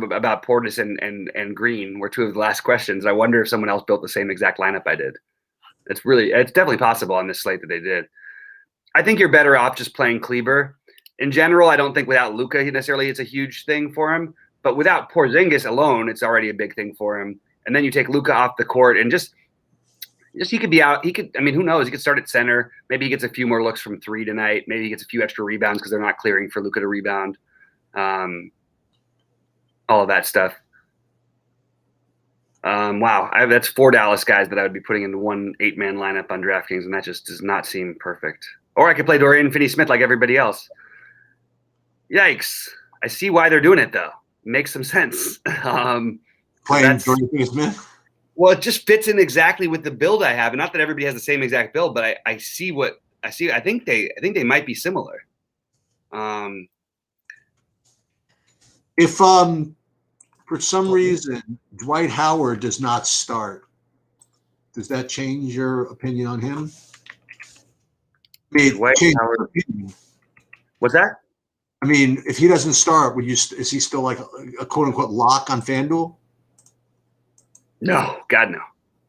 Portis and Green were 2 of the last questions. I wonder if someone else built the same exact lineup I did. It's definitely possible on this slate that they did. I think you're better off just playing Kleber. In general, I don't think without Luka necessarily it's a huge thing for him, but without Porzingis alone, it's already a big thing for him. And then you take Luka off the court and just he could be out. I mean, who knows? He could start at center. Maybe he gets a few more looks from 3 tonight. Maybe he gets a few extra rebounds because they're not clearing for Luka to rebound. All of that stuff. Wow, that's 4 Dallas guys that I would be putting into one 8-man lineup on DraftKings, and that just does not seem perfect. Or I could play Dorian Finney-Smith like everybody else. Yikes! I see why they're doing it though. Makes some sense. Playing Dorian Finney-Smith. Well, it just fits in exactly with the build I have, and not that everybody has the same exact build, but I see what I see. I think they might be similar. If for some reason Dwight Howard does not start, does that change your opinion on him? Dwight Howard. What's that? I mean, if he doesn't start, is he still like a quote unquote lock on FanDuel? No, God, no.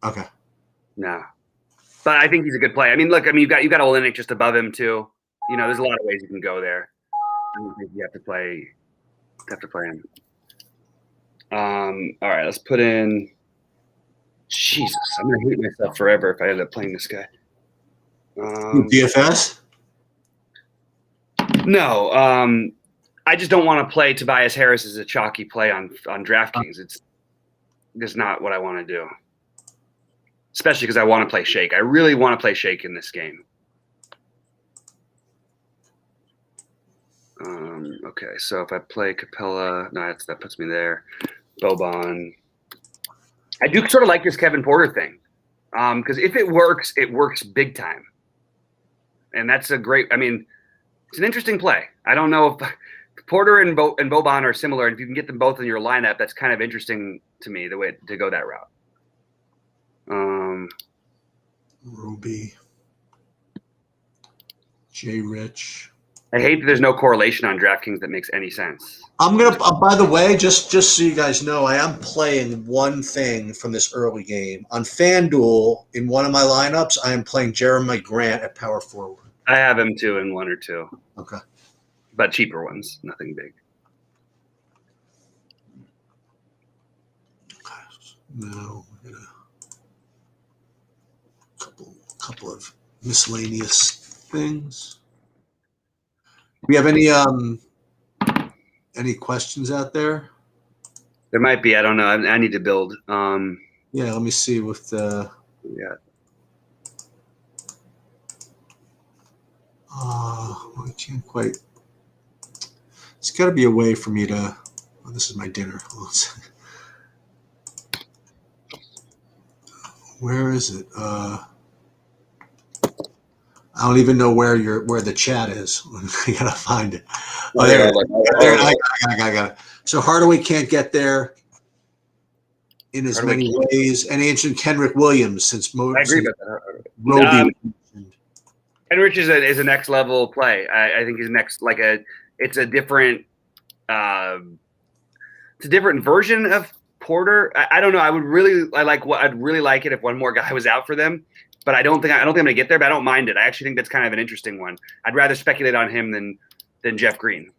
Okay. No. But I think he's a good play. I mean, look, you've got Olynyk just above him too. You know, there's a lot of ways you can go there. I don't think you have to play him. All right, let's put in. Jesus, I'm gonna hate myself forever if I end up playing this guy. DFS? No, I just don't want to play Tobias Harris as a chalky play on DraftKings. It's just not what I want to do, especially because I want to play Shake. I really want to play Shake in this game. Okay, so if I play Capella, no, that puts me there. Boban. I do sort of like this Kevin Porter thing because if it works big time. And that's it's an interesting play. I don't know if Porter and Boban are similar. And if you can get them both in your lineup, that's kind of interesting to me, the way to go that route. Ruby. Jay Rich. I hate that there's no correlation on DraftKings that makes any sense. I'm going to, by the way, just so you guys know, I am playing one thing from this early game. On FanDuel, in one of my lineups, I am playing Jeremy Grant at power forward. I have him too in 1 or 2. Okay. But cheaper ones, nothing big. No, a couple of miscellaneous things. Do we have any questions out there? There might be. I don't know. I need to build. Yeah, let me see with the. Yeah. I can't quite. It's got to be a way for me to. Oh, this is my dinner. Where is it? I don't even know where the chat is. I gotta find it. Oh, there. I got it. So Hardaway can't get there in as many ways. And ancient Kenrick Williams, since most. I agree with that. Kenrich is a next level play. I think he's next it's a different version of Porter. I don't know. I'd really like it if one more guy was out for them. But I don't think I'm going to get there. But I don't mind it. I actually think that's kind of an interesting one. I'd rather speculate on him than Jeff Green,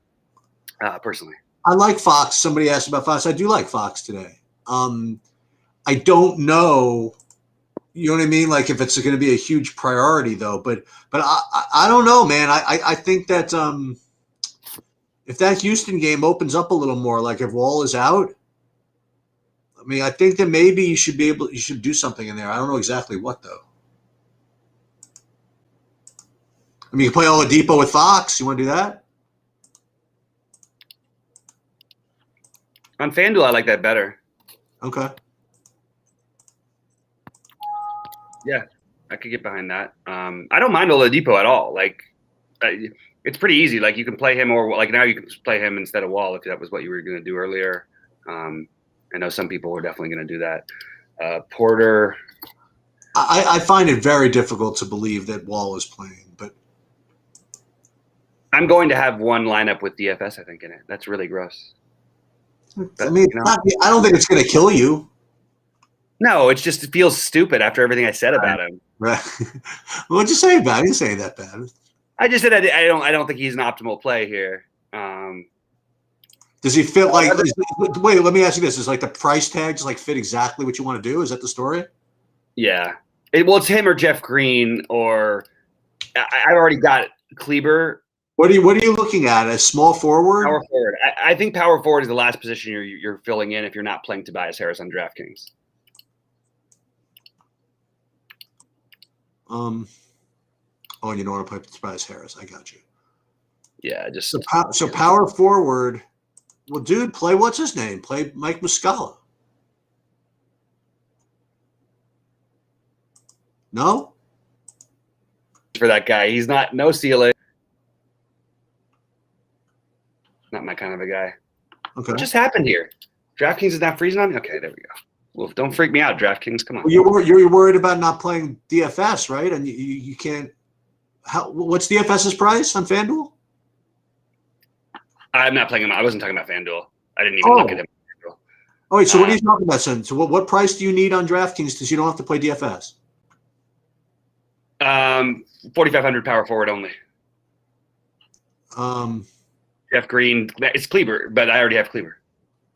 personally. I like Fox. Somebody asked about Fox. I do like Fox today. I don't know. You know what I mean? Like if it's going to be a huge priority, though. But I don't know, man. I think that if that Houston game opens up a little more, like if Wall is out, I mean, I think that maybe you should do something in there. I don't know exactly what though. I mean, you play Oladipo with Fox. You want to do that? On FanDuel, I like that better. Okay. Yeah, I could get behind that. I don't mind Oladipo at all. Like, it's pretty easy. Like, you can play him, or like now you can play him instead of Wall if that was what you were going to do earlier. I know some people are definitely going to do that. Porter. I find it very difficult to believe that Wall is playing, but I'm going to have one lineup with DFS, I think, in it. That's really gross. I mean, I don't think it's going to kill you. No, it feels stupid after everything I said about him. Right. What'd you say about it? I didn't say that bad. I just said I don't think he's an optimal play here. Does he fit like? Wait, let me ask you this: is like the price tag just like fit exactly what you want to do? Is that the story? Yeah. It's him or Jeff Green, or I've already got Kleber. What are you looking at? A small forward? Power forward. I think power forward is the last position you're filling in if you're not playing Tobias Harris on DraftKings. Oh, you don't want to play Tobias Harris. I got you. Yeah, just so power forward. Well, dude, play what's his name? Play Mike Muscala. No? For that guy. He's no ceiling. Not my kind of a guy. Okay. What just happened here? DraftKings is not freezing on me? Okay, there we go. Well, don't freak me out, DraftKings. Come on. Well, you're worried about not playing DFS, right? And you can't. What's DFS's price on FanDuel? I'm not playing him. I wasn't talking about FanDuel. I didn't even look at him. Oh, wait. So what are you talking about, son? So what price do you need on DraftKings because you don't have to play DFS? 4,500 power forward only. Jeff Green. It's Kleber, but I already have Kleber.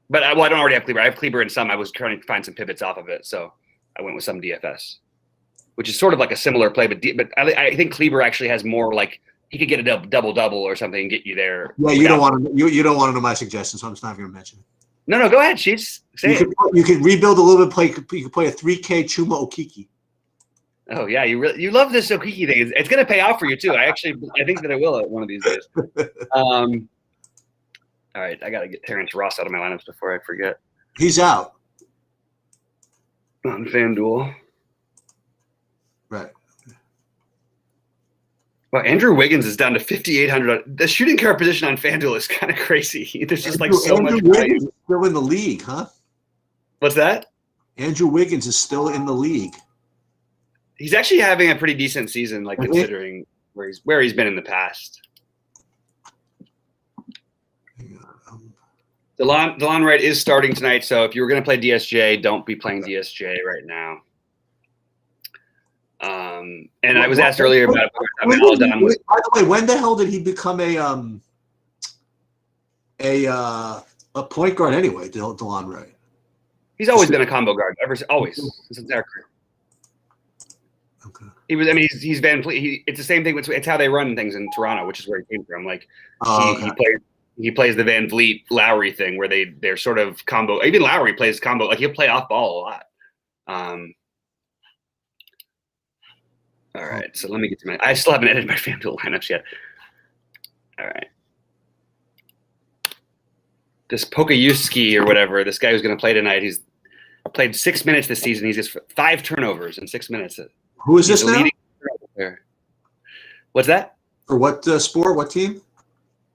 But I don't already have Kleber. I have Kleber in some. I was trying to find some pivots off of it, so I went with some DFS, which is sort of like a similar play. But I think Kleber actually has more like he could get a double and get you there. Yeah, you don't want to know my suggestions, so I'm just not going to mention it. No, go ahead, Chiefs. You can rebuild a little bit. You can play a 3K Chuma Okiki. Oh yeah, you love this Okiki thing. It's going to pay off for you too. I think that it will one of these days. All right, I got to get Terrence Ross out of my lineups before I forget. He's out on FanDuel. Right. Well, Andrew Wiggins is down to 5,800. The shooting guard position on FanDuel is kind of crazy. There's just Andrew much Wiggins is still in the league, huh? What's that? Andrew Wiggins is still in the league. He's actually having a pretty decent season, like considering where he's been in the past. DeLon Wright is starting tonight, so if you were going to play DSJ, don't be playing DSJ right now. And I was asked earlier about by the way, when the hell did he become a point guard anyway, DeLon Wright? He's always been a combo guard, always his entire career. Okay. He was. I mean, he's Van Fleet. It's the same thing. It's how they run things in Toronto, which is where he came from. Like he plays the Van Vliet Lowry thing, where they're sort of combo. Even Lowry plays combo. Like he'll play off ball a lot. All right, so let me get to I still haven't edited my FanDuel lineups yet. All right. This Pokayuski or whatever, this guy who's going to play tonight, he's played 6 minutes this season. He's just 5 turnovers in 6 minutes. Who is this now? What's that? For what sport? What team?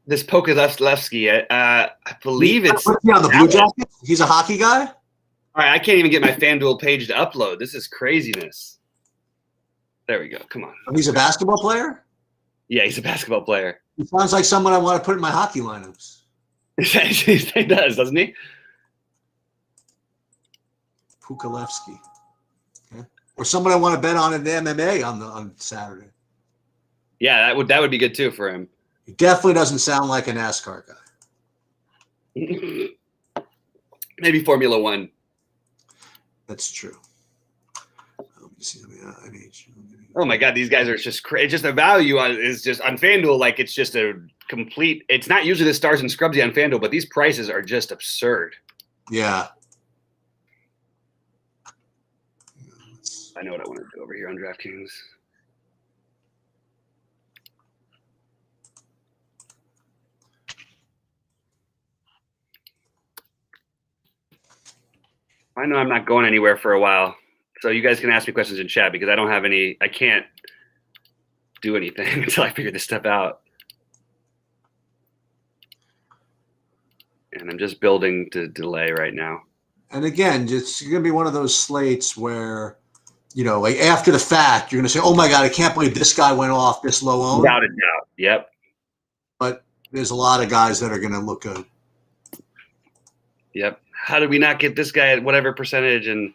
This Pokayuski. I believe it's on the Blue Jackets. He's a hockey guy. All right, I can't even get my FanDuel page to upload. This is craziness. There we go. Come on. He's a basketball player? Yeah, he's a basketball player. He sounds like someone I want to put in my hockey lineups. He does, doesn't he? Pukalevsky. Okay. Or someone I want to bet on in the MMA on Saturday. Yeah, that would be good too for him. He definitely doesn't sound like a NASCAR guy. Maybe Formula One. That's true. Oh my God, these guys are just crazy. Just the value is just on FanDuel, like it's just a complete. It's not usually the stars and scrubsy on FanDuel, but these prices are just absurd. Yeah. I know what I want to do over here on DraftKings. I know I'm not going anywhere for a while. So you guys can ask me questions in chat because I can't do anything until I figure this stuff out. And I'm just building to delay right now. And again, it's going to be one of those slates where, like after the fact, you're going to say, "Oh my God, I can't believe this guy went off this low owned." Without a doubt. Yep. But there's a lot of guys that are going to look good. Yep. How did we not get this guy at whatever percentage? And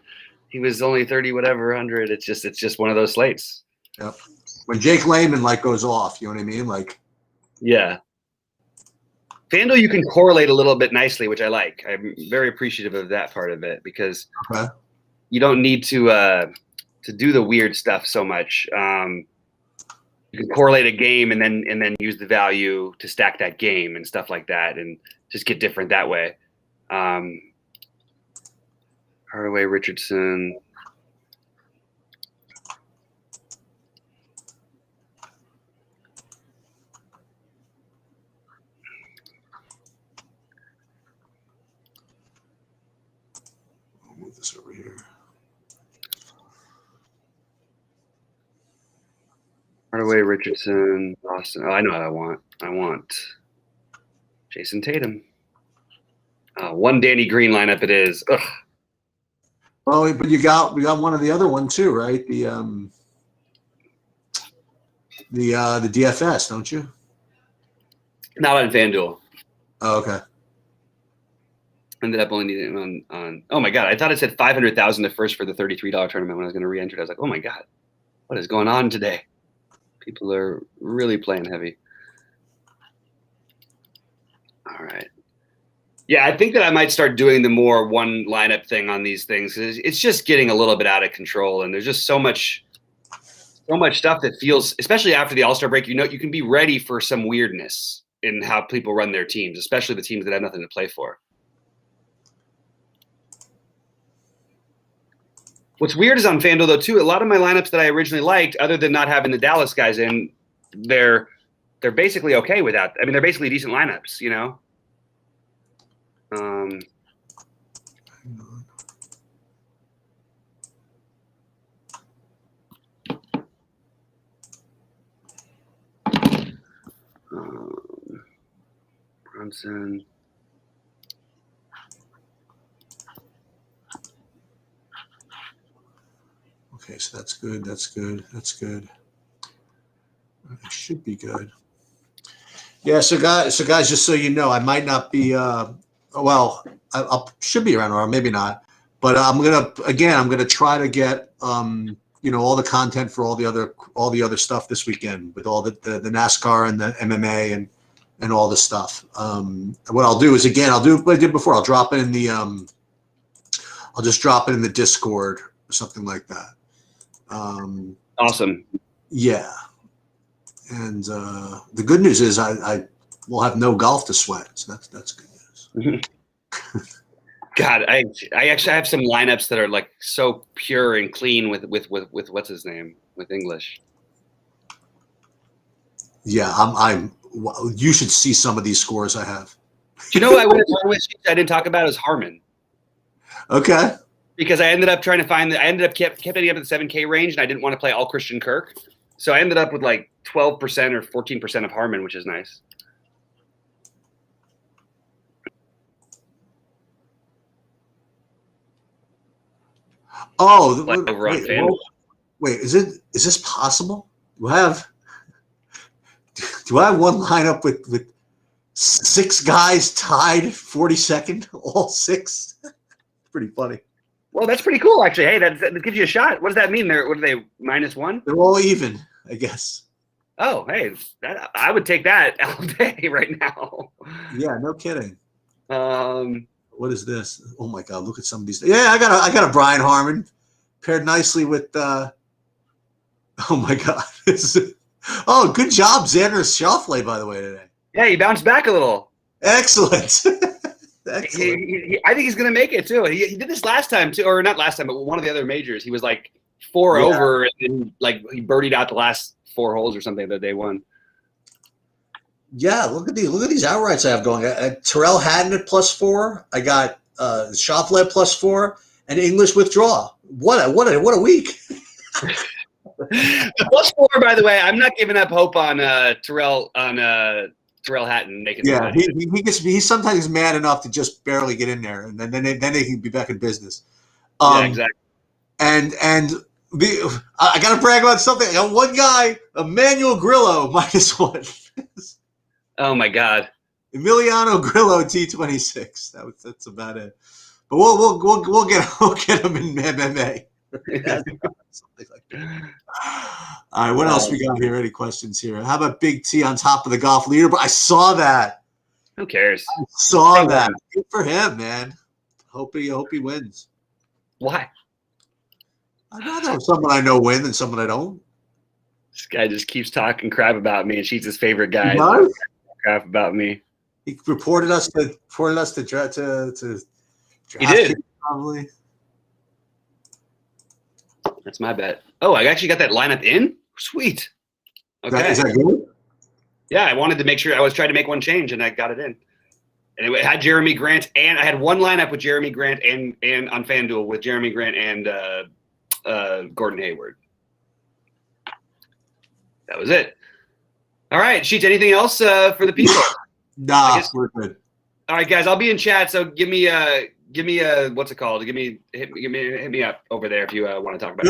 he was only 30, whatever, 100. It's just one of those slates. Yep. When Jake Layman goes off, you know what I mean? Like, yeah. FanDuel, you can correlate a little bit nicely, which I like. I'm very appreciative of that part of it because you don't need to do the weird stuff so much. You can correlate a game and then use the value to stack that game and stuff like that, and just get different that way. Hardaway, Richardson. I'll move this over here. Hardaway, Richardson, Boston. Oh, I know what I want. I want Jason Tatum. One Danny Green lineup it is. Ugh. Well, but we got one of the other one too, right? The DFS, don't you? Not on FanDuel. Oh, okay. Ended up only needing on. Oh my God! I thought it said 500,000 at first for the $33 tournament when I was going to re-enter it. I was like, oh my God, what is going on today? People are really playing heavy. All right. Yeah, I think that I might start doing the more one lineup thing on these things. It's just getting a little bit out of control, and there's just so much stuff that feels, especially after the All-Star break, you can be ready for some weirdness in how people run their teams, especially the teams that have nothing to play for. What's weird is on FanDuel, though, too, a lot of my lineups that I originally liked, other than not having the Dallas guys in, they're basically okay with that. I mean, they're basically decent lineups, you know? Brunson. Okay, so that's good. That's good. That's good. It should be good. Yeah. So guys, just so you know, I might not be. Well, I should be around, or maybe not. But I'm gonna try to get all the content for all the other stuff this weekend with all the NASCAR and the MMA and all the stuff. What I'll do is I'll do what I did before. I'll drop it in the I'll just drop it in the Discord or something like that. Awesome. Yeah. And the good news is I will have no golf to sweat, so that's good news. God, I actually have some lineups that are like so pure and clean with what's his name with English. Yeah, I'm. You should see some of these scores I have. Do you know what I didn't talk about is Harmon. Okay. Because I ended up trying to find I ended up kept ending up at the 7K range, and I didn't want to play all Christian Kirk, so I ended up with like 12% or 14% of Harmon, which is nice. Oh, like over on FanDuel. Wait, is this possible? Do I have one lineup with 6 guys tied 42nd, all 6? Pretty funny. Well, that's pretty cool, actually. Hey, that gives you a shot. What does that mean? What are they, -1? They're all even, I guess. Oh, hey, I would take that all day right now. Yeah, no kidding. What is this? Oh my God, look at some of these. Yeah, I got a Brian Harmon paired nicely with. Oh my God. Oh, good job, Xander Schauffele, by the way, today. Yeah, he bounced back a little. Excellent. Excellent. I think he's going to make it too. He did this last time too, or not last time, but one of the other majors. He was like 4 over, and then like he birdied out the last 4 holes or something that they won. Yeah, look at these outrights I have going. Terrell Hatton at +4. I got Schauffele at +4, and English withdraw. What a week. The +4, by the way, I'm not giving up hope on Terrell Terrell Hatton making. Yeah, he's sometimes mad enough to just barely get in there, and then they can be back in business. Yeah, exactly. And I got to brag about something. I got one guy, Emmanuel Grillo, -1. Oh my God. Emiliano Grillo T26. That's about it. But we'll get him in MMA. Something like that. All right, what else we got here? Any questions here? How about Big T on top of the golf leaderboard? I saw that. Who cares? I saw that. Good for him, man. Hope he wins. Why? I'd rather have someone I know win than someone I don't. This guy just keeps talking crap about me, and she's his favorite guy. He does? Crap about me. He reported us to draft. He did. Probably. That's my bet. Oh, I actually got that lineup in. Sweet. Okay. Is that good? Yeah, I wanted to make sure. I was trying to make one change, and I got it in. And it had Jeremy Grant, and I had one lineup with Jeremy Grant and on FanDuel with Jeremy Grant and Gordon Hayward. That was it. All right, Sheets. Anything else for the people? Nah, we're good. All right, guys. I'll be in chat, so give me what's it called? Hit me up over there if you want to talk about it.